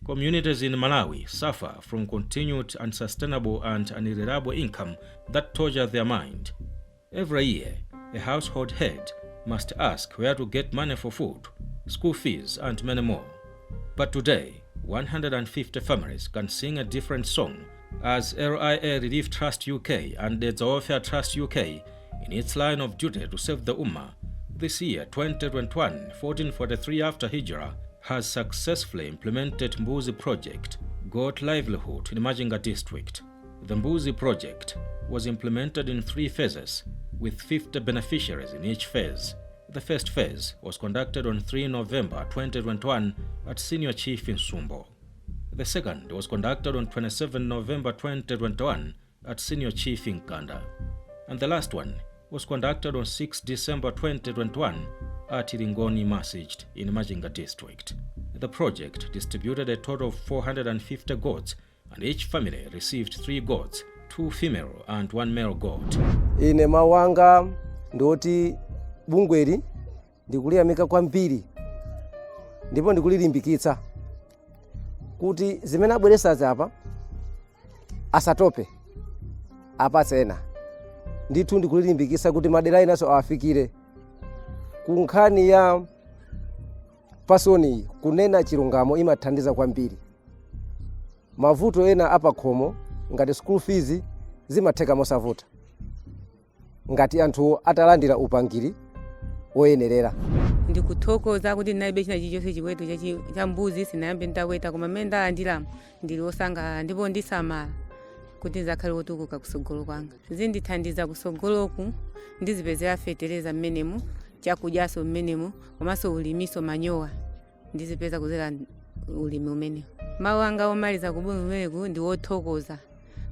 Communities in Malawi suffer from continued unsustainable and unreliable income that torture their mind. Every year, a household head must ask where to get money for food, school fees, and many more. But today, 150 families can sing a different song as RIA Relief Trust UK and Dedza Welfare Trust UK, in its line of duty to save the Ummah, this year 2021, 1443 after Hijrah, has successfully implemented Mbuzi Project, got Livelihood in Machinga District. The Mbuzi Project was implemented in 3 phases, with 50 beneficiaries in each phase. The first phase was conducted on 3 November 2021 at Senior Chief in Sumbo. The second was conducted on 27 November 2021 at Senior Chief in Kanda. And the last one was conducted on 6 December 2021 at Iringoni Masjid in Machinga District. The project distributed a total of 450 goats, and each family received 3 goats, 2 female and 1 male goat. Ine mawanga ndoti bungweri ndikuliyamika kwambiri ndipo ndikulilimbikitsa kuti zimene abweretsa apa asatope apatse ena. Ndithu ndikulilimbikitsa kuti madera inaso awafikire ku nkhani ya pasoni kunena chilungamo imathandiza kwambiri. Mavuto ena apakhomo ngati school fees zimatheka mosavuta ngati anthu atalandira upangiri oyenerera. Ndikuthokoza kuti naibe china chichonse chiweto cha mbuzi sinayambe ndaweta koma mmene ndalandiramu ndili osangalala ndipo ndisamala kuti ndizakhale wotukuka kusogolo kwanga. Zindithandiza kusogoloku ndizipezera fetereza mmenemu, chakudyaso mmenemu, komanso ulimiso manyowa ndizipeza kuzera ulimi umenewu. Mawu anga omaliza kubungu umeneku ndi wothokoza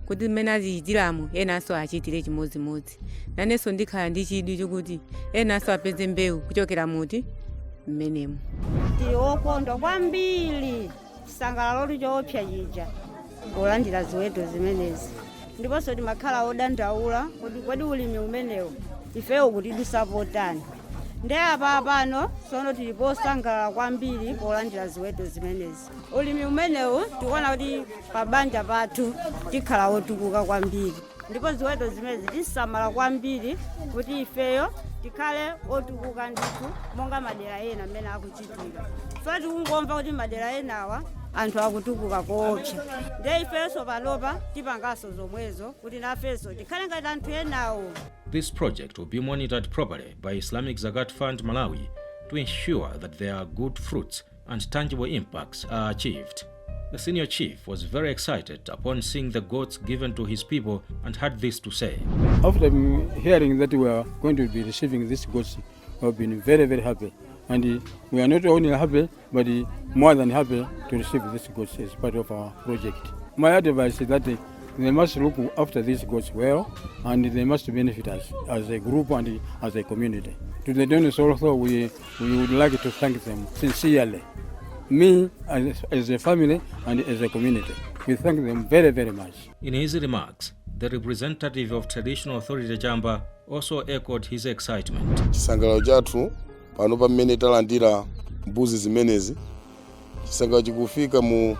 kuti mmene azichitiramu enanso achitire chimodzimodzi. Nanenso ndikhala ndi chidwi chokuti enanso apeze mbewu kuchokera muti mmenemu. Ndi okondwa kwambiri chisangalalo choopsa chija kulandira ziweto zimenezi. Ndiponso ndimakhala odandaula kuti ulimi umenewu ifewo kuti tisapotani. Ndi apa pano sono tilipo osangalala kwambiri polandira ziweto zimenezi. Ulimi umenewu tikuona kuti pabanja pathu tikhala otukuka kwambiri. Ndipo ziweto zimenezi tisamala kwambiri kuti ifeyo tikhale otukuka ndithu monga madera ena amene akuchitira. Fati kungomva kuti madera enawa anthu akutukuka koopsa. Ndi ifeso panopa tipangaso zomwezo kuti nafeso tikhale ngati anthu enawo. This project will be monitored properly by Islamic Zakaat Fund Malawi to ensure that there are good fruits and tangible impacts are achieved. The senior chief was very excited upon seeing the goats given to his people and had this to say. After hearing that we are going to be receiving these goats, we have been very, very happy. And we are not only happy, but more than happy to receive these goats as part of our project. My advice is that they must look after these goats well, and they must benefit us as a group and as a community. To the donors also, we would like to thank them sincerely. Me as a family and as a community, we thank them very, very much. In his remarks, the representative of Traditional Authority Jamba also echoed his excitement. Chisangalalo chathu pano pamene talandira mbuzi zimenezi, chisangalalo chikufika mu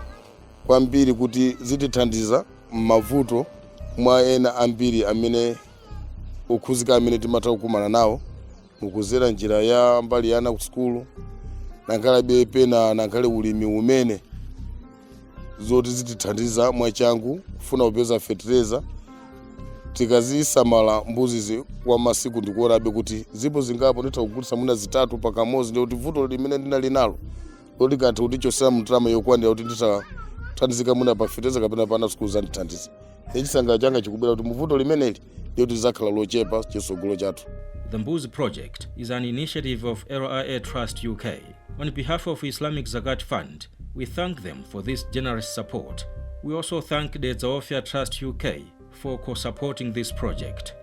kwambiri kuti zitithandiza mavuto mwa ena ambiri amene okhuzika amene timatha kukumana nawo mukuzera njira ya mbali yana ku skulu nankalabe pena nankale ulimi umene zoti zitithandiza mwachangu kufuna kupeza fertilizer. Tikazisamala mbuzizi kwa masiku ndikuonabe kuti zipo zingapo nditha kugulitsa muna zitatu pakamozi, ndi kuti vuto limene ndinali nalo loti kanthu kuti chosera mtrama yokwanira kuti nditha thandizika muna pa fertilizer kapena pana skulu zandithandiza. Chisangalalo changa chikubwera kuti muvuto limeneli ndiyoti zakhala lochepa chisogolo chathu. The Mbuzi Project is an initiative of RIA Trust UK. On behalf of Islamic Zakaat Fund, we thank them for this generous support. We also thank Dedza Welfare Trust UK for co-supporting this project.